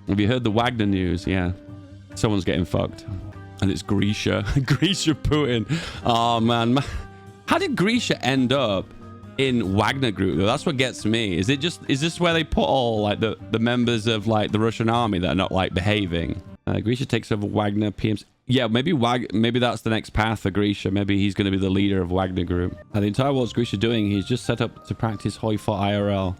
Have you heard the Wagner news? Yeah. Someone's getting fucked. And it's Grisha. Grisha Putin. Oh, man. How did Grisha end up in Wagner Group, though? That's what gets me. Is this where they put all, like, the members of, like, the Russian army that are not, like, behaving? Grisha takes over Wagner PMC. Yeah, maybe that's the next path for Grisha. Maybe he's going to be the leader of Wagner Group. The entire what's Grisha doing? He's just set up to practice Hoi 4 IRL.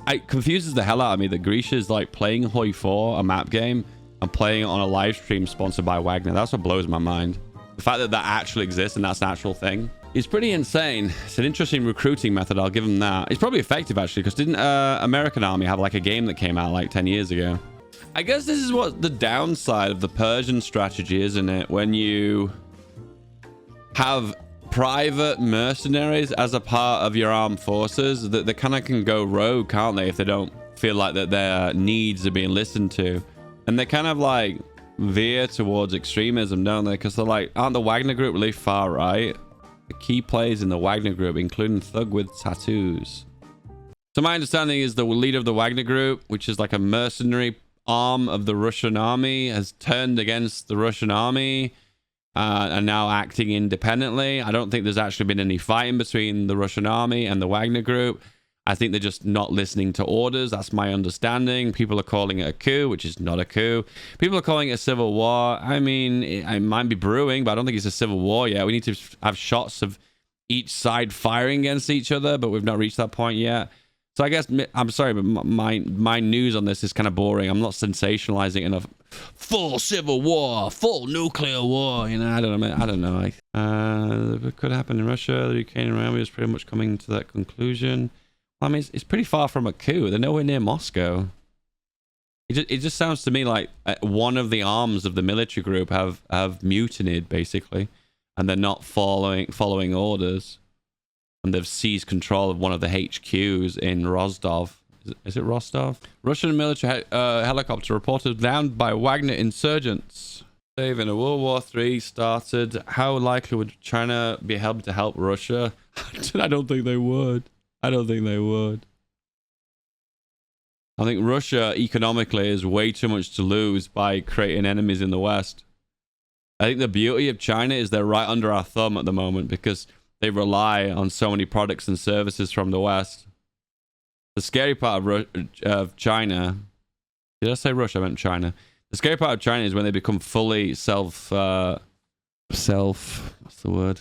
It confuses the hell out of me that Grisha is like playing Hoi 4, a map game, and playing it on a live stream sponsored by Wagner. That's what blows my mind. The fact that that actually exists and that's an actual thing is pretty insane. It's an interesting recruiting method. I'll give him that. It's probably effective, actually, because didn't American Army have like a game that came out like 10 years ago? I guess this is what the downside of the Persian strategy, isn't it? When you have private mercenaries as a part of your armed forces, that they kind of can go rogue, can't they, if they don't feel like that their needs are being listened to. And they kind of like veer towards extremism, don't they? Because they're like, aren't the Wagner Group really far right? The key players in the Wagner Group, including Thug with tattoos. So my understanding is the leader of the Wagner Group, which is like a mercenary arm of the Russian army, has turned against the Russian army and now acting independently. I don't think there's actually been any fighting between the Russian army and the Wagner Group. I think they're just not listening to orders. That's my understanding. People are calling it a coup, which is not a coup. People are calling it a civil war. I mean, it might be brewing, but I don't think it's a civil war yet. We need to have shots of each side firing against each other, but we've not reached that point yet. So I guess, I'm sorry, but my news on this is kind of boring. I'm not sensationalizing enough. Full civil war, full nuclear war. You know, I don't know. It could happen in Russia. The Ukrainian army is pretty much coming to that conclusion. I mean, it's pretty far from a coup. They're nowhere near Moscow. It just sounds to me like one of the arms of the military group have mutinied, basically, and they're not following orders. And they've seized control of one of the HQs in Rostov. Is it Rostov? Russian military helicopter reported downed by Wagner insurgents. In a World War III started, how likely would China be able to help Russia? I don't think they would. I think Russia economically has way too much to lose by creating enemies in the West. I think the beauty of China is they're right under our thumb at the moment because they rely on so many products and services from the West. The scary part of China... Did I say Russia? I meant China. The scary part of China is when they become fully what's the word?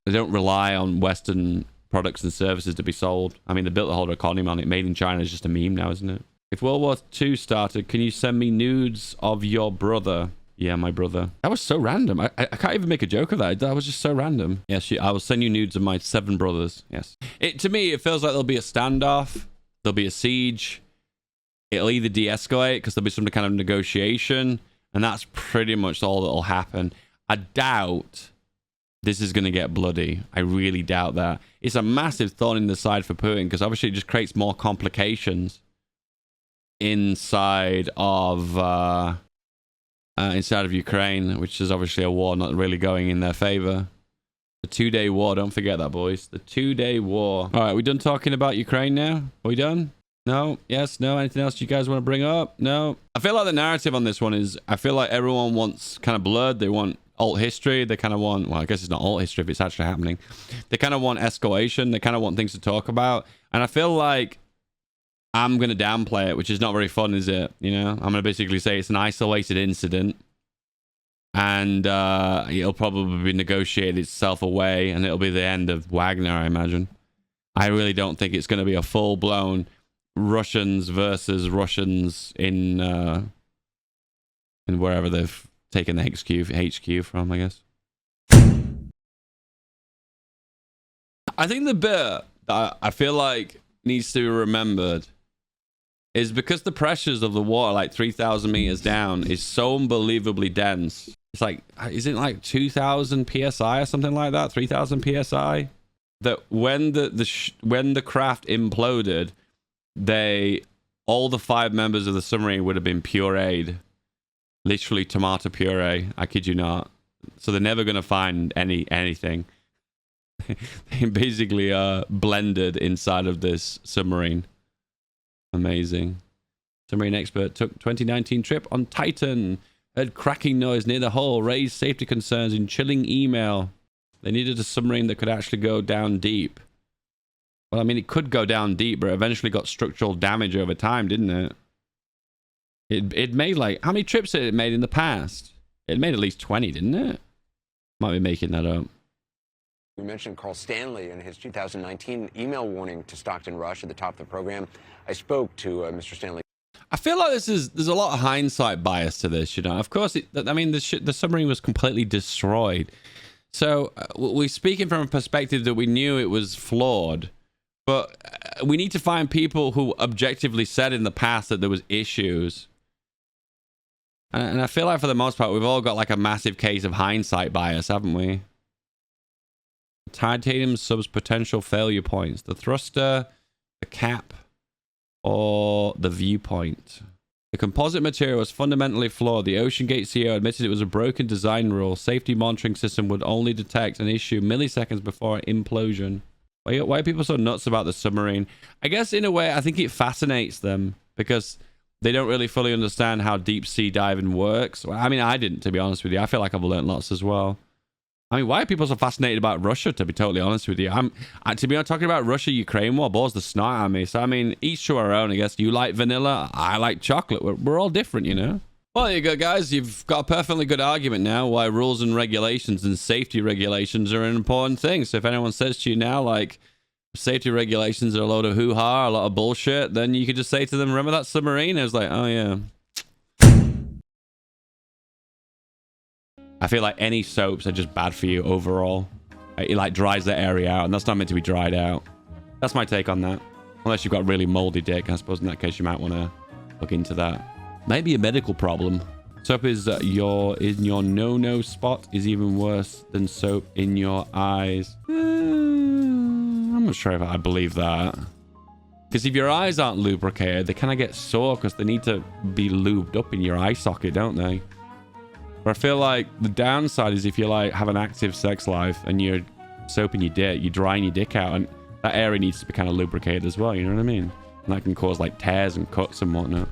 They don't rely on Western products and services to be sold. I mean, they built the whole economy on it. Made in China is just a meme now, isn't it? If World War II started, can you send me nudes of your brother? Yeah, my brother. That was so random. I can't even make a joke of that. That was just so random. Yes, I will send you nudes of my 7 brothers. Yes. To me, it feels like there'll be a standoff. There'll be a siege. It'll either de-escalate because there'll be some kind of negotiation. And that's pretty much all that'll happen. I doubt this is going to get bloody. I really doubt that. It's a massive thorn in the side for Putin because obviously it just creates more complications inside of Ukraine, which is obviously a war not really going in their favor. The 2-day war, don't forget that, boys. The 2-day war. All right, we done talking about Ukraine now? Are we done? No? Yes? No? Anything else you guys want to bring up? No? I feel like the narrative on this one is, I feel like everyone wants kind of blood. They want alt history. They kind of want, well, I guess it's not alt history if it's actually happening. They kind of want escalation. They kind of want things to talk about. And I feel like I'm going to downplay it, which is not very fun, is it? You know, I'm going to basically say it's an isolated incident and it'll probably be negotiated itself away and it'll be the end of Wagner, I imagine. I really don't think it's going to be a full-blown Russians versus Russians in wherever they've taken the HQ from, I guess. I think the bit that I feel like needs to be remembered is because the pressures of the water, like 3,000 meters down, is so unbelievably dense. It's like, is it like 2,000 psi or something like that? 3,000 psi? That when the craft imploded, all the 5 members of the submarine would have been pureed. Literally tomato puree. I kid you not. So they're never going to find anything. They basically are blended inside of this submarine. Amazing. Submarine expert took 2019 trip on Titan. Heard cracking noise near the hull. Raised safety concerns in chilling email. They needed a submarine that could actually go down deep. Well, I mean, it could go down deep, but it eventually got structural damage over time, didn't it? It made like... How many trips did it made in the past? It made at least 20, didn't it? Might be making that up. We mentioned Carl Stanley and his 2019 email warning to Stockton Rush at the top of the program. I spoke to Mr. Stanley. I feel like there's a lot of hindsight bias to this, you know. Of course, the submarine was completely destroyed. So we're speaking from a perspective that we knew it was flawed. But we need to find people who objectively said in the past that there was issues. And I feel like for the most part, we've all got like a massive case of hindsight bias, haven't we? Titanium subs potential failure points. The thruster, the cap, or the viewpoint. The composite material was fundamentally flawed. The OceanGate CEO admitted it was a broken design rule. Safety monitoring system would only detect an issue milliseconds before implosion. Why are people so nuts about the submarine? I guess in a way, I think it fascinates them because they don't really fully understand how deep sea diving works. Well, I mean, I didn't, to be honest with you. I feel like I've learned lots as well. I mean, why are people so fascinated about Russia, to be totally honest with you? To be honest, talking about Russia-Ukraine war bores the snot out of me. So, I mean, each to our own, I guess. You like vanilla, I like chocolate. We're all different, you know? Well, there you go, guys. You've got a perfectly good argument now why rules and regulations and safety regulations are an important thing. So if anyone says to you now, like, safety regulations are a load of hoo-ha, a lot of bullshit, then you could just say to them, remember that submarine? I was like, oh, yeah. I feel like any soaps are just bad for you overall. It like dries the area out, and that's not meant to be dried out. That's my take on that. Unless you've got really moldy dick, I suppose in that case you might want to look into that. Maybe a medical problem. Soap is in your no-no spot is even worse than soap in your eyes. I'm not sure if I believe that. Because if your eyes aren't lubricated, they kind of get sore because they need to be lubed up in your eye socket, don't they? But I feel like the downside is if you like have an active sex life and you're soaping your dick, you're drying your dick out, and that area needs to be kind of lubricated as well, you know what I mean? And that can cause like tears and cuts and whatnot.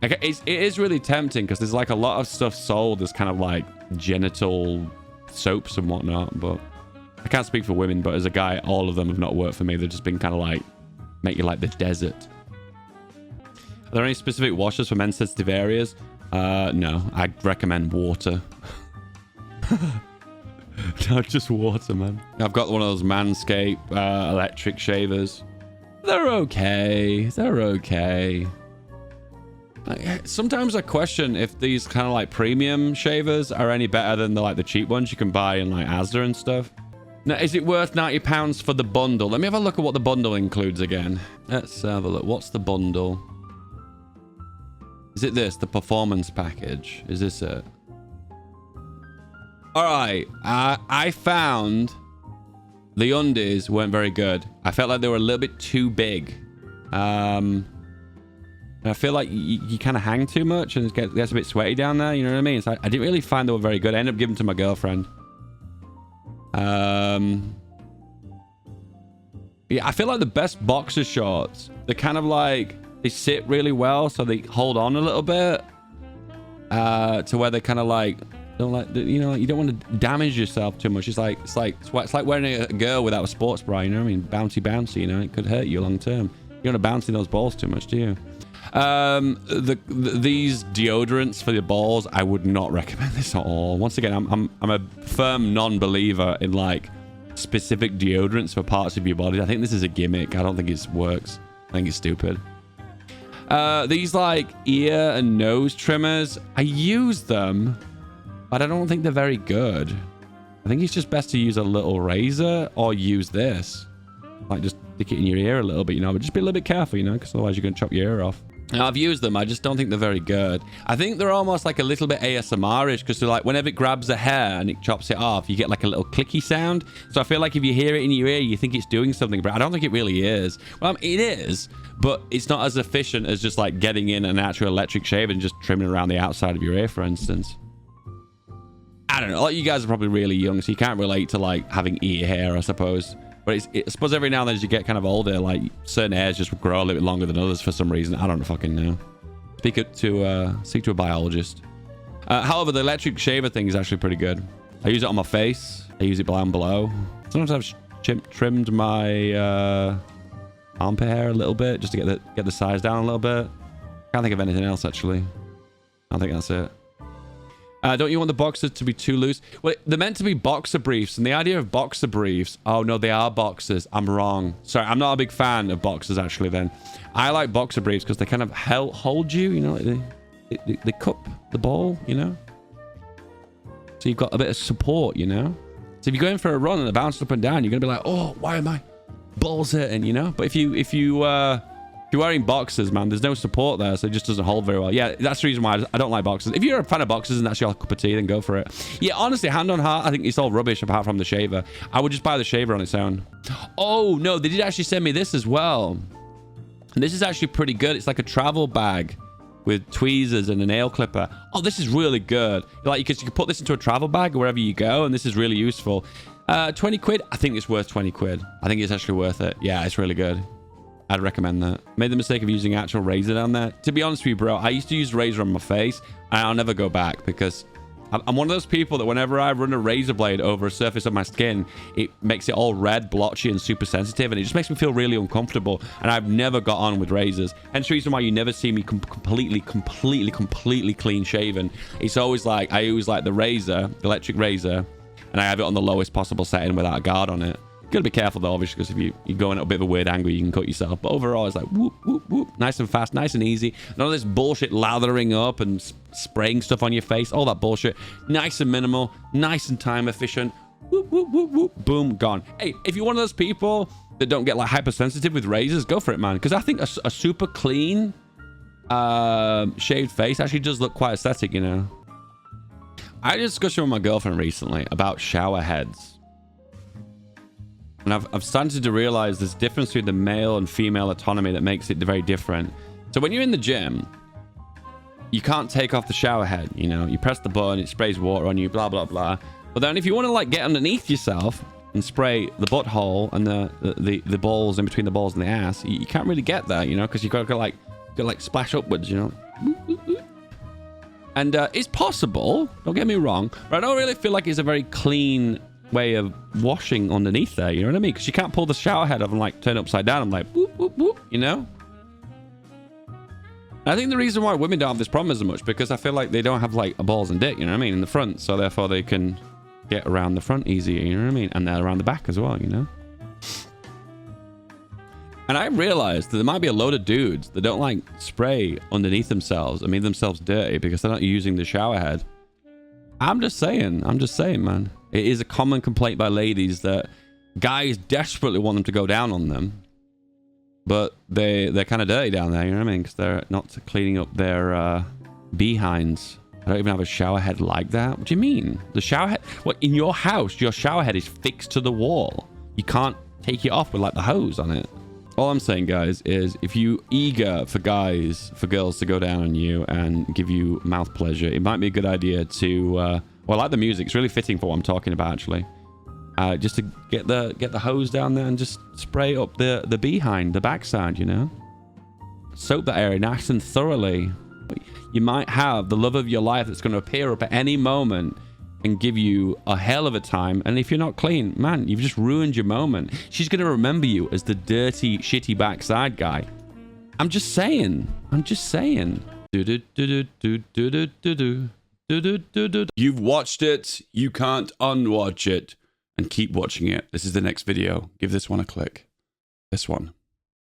Like, it is really tempting because there's like a lot of stuff sold as kind of like genital soaps and whatnot, but I can't speak for women, but as a guy, all of them have not worked for me. They've just been kind of like, make you like the desert. Are there any specific washes for men's sensitive areas? No, I'd recommend water. No, just water, man. I've got one of those Manscaped electric shavers. They're okay. They're okay. Sometimes I question if these kind of like premium shavers are any better than the cheap ones you can buy in like Asda and stuff. Now, is it worth £90 for the bundle? Let me have a look at what the bundle includes again. Let's have a look. What's the bundle? Is it this? The performance package? Is this it? All right. I found the undies weren't very good. I felt like they were a little bit too big. I feel like you kind of hang too much and it gets a bit sweaty down there. You know what I mean? So I didn't really find they were very good. I ended up giving them to my girlfriend. Yeah, I feel like the best boxer shorts, they're kind of like, they sit really well, so they hold on a little bit. To where they kind of like, don't like, you know, you don't want to damage yourself too much. It's like wearing a girl without a sports bra, you know what I mean? Bouncy, you know, it could hurt you long term. You don't want to bounce in those balls too much, do you? These deodorants for your balls, I would not recommend this at all. Once again, I'm a firm non-believer in like specific deodorants for parts of your body. I think this is a gimmick. I don't think it works. I think it's stupid. These like ear and nose trimmers, I use them, but I don't think they're very good. I think it's just best to use a little razor or use this. Like just stick it in your ear a little bit, you know, but just be a little bit careful, you know, because otherwise you're going to chop your ear off. Now, I've used them. I just don't think they're very good. I think they're almost like a little bit ASMR-ish because they're like, whenever it grabs a hair and it chops it off, you get like a little clicky sound. So I feel like if you hear it in your ear, you think it's doing something, but I don't think it really is. Well, it is, but it's not as efficient as just like getting in an actual electric shave and just trimming around the outside of your ear, for instance. I don't know. Like, you guys are probably really young, so you can't relate to like having ear hair, I suppose. But I suppose every now and then as you get kind of older, like certain hairs just grow a little bit longer than others for some reason. I don't fucking know. Speak to a biologist. However, the electric shaver thing is actually pretty good. I use it on my face. I use it down below. Sometimes I've trimmed my armpit hair a little bit just to get the size down a little bit. Can't think of anything else actually. I think that's it. Don't you want the boxers to be too loose? Well, they're meant to be boxer briefs, and the idea of boxer briefs... Oh, no, they are boxers. I'm wrong. Sorry, I'm not a big fan of boxers, actually, then. I like boxer briefs because they kind of hold you, you know? Like they cup the ball, you know? So you've got a bit of support, you know? So if you go in for a run and they're bouncing up and down, you're going to be like, oh, why are my balls hurting, you know? But if you're wearing boxers, man, there's no support there, so it just doesn't hold very well. Yeah, that's the reason why I don't like boxers. If you're a fan of boxers and that's your cup of tea, then go for it. Yeah, honestly, hand on heart, I think it's all rubbish apart from the shaver. I would just buy the shaver on its own. Oh, no, they did actually send me this as well. And this is actually pretty good. It's like a travel bag with tweezers and a nail clipper. Oh, this is really good. Like, you can put this into a travel bag wherever you go, and this is really useful. 20 quid? I think it's worth 20 quid. I think it's actually worth it. Yeah, it's really good. I'd recommend that. Made the mistake of using actual razor down there. To be honest with you, bro, I used to use razor on my face, and I'll never go back because I'm one of those people that whenever I run a razor blade over a surface of my skin, it makes it all red, blotchy, and super sensitive, and it just makes me feel really uncomfortable, and I've never got on with razors. Hence the reason why you never see me completely clean shaven. It's always like, I always like the razor, the electric razor, and I have it on the lowest possible setting without a guard on it. Gotta be careful though, obviously, because if you're going at a bit of a weird angle, you can cut yourself. But overall, it's like whoop, whoop, whoop. Nice and fast, nice and easy. None of this bullshit lathering up and spraying stuff on your face. All that bullshit. Nice and minimal, nice and time efficient. Whoop, whoop, whoop, whoop. Boom, gone. Hey, if you're one of those people that don't get like hypersensitive with razors, go for it, man. Because I think a super clean shaved face actually does look quite aesthetic, you know. I had a discussion with my girlfriend recently about shower heads. And I've started to realize there's a difference between the male and female autonomy that makes it very different. So when you're in the gym, you can't take off the shower head, you know. You press the button, it sprays water on you, blah, blah, blah. But then if you want to like get underneath yourself and spray the butthole and the balls in between the balls and the ass, you can't really get there, you know, because you've got to like splash upwards, you know. And it's possible, don't get me wrong, but I don't really feel like it's a very clean way of washing underneath there, you know what I mean? Because you can't pull the shower head up and like turn it upside down and like whoop, whoop, whoop, you know? I think the reason why women don't have this problem as much because I feel like they don't have like a balls and dick, you know what I mean, in the front, so therefore they can get around the front easier, you know what I mean? And they're around the back as well, you know? And I realized that there might be a load of dudes that don't like spray underneath themselves and make themselves dirty because they're not using the shower head. I'm just saying, man. It is a common complaint by ladies that guys desperately want them to go down on them, but they're kind of dirty down there, you know what I mean? Because they're not cleaning up their behinds. I don't even have a shower head like that. What do you mean? The shower head? What, in your house, your shower head is fixed to the wall. You can't take it off with like the hose on it. All I'm saying, guys, is if you're eager for girls to go down on you and give you mouth pleasure, it might be a good idea to, well, I like the music. It's really fitting for what I'm talking about, actually. Just to get the hose down there and just spray up the behind, the backside, you know? Soak that area nice and thoroughly. You might have the love of your life that's going to appear up at any moment and give you a hell of a time. And if you're not clean, man, you've just ruined your moment. She's going to remember you as the dirty, shitty backside guy. I'm just saying. You've watched it. You can't unwatch it. And keep watching it. This is the next video. Give this one a click. This one.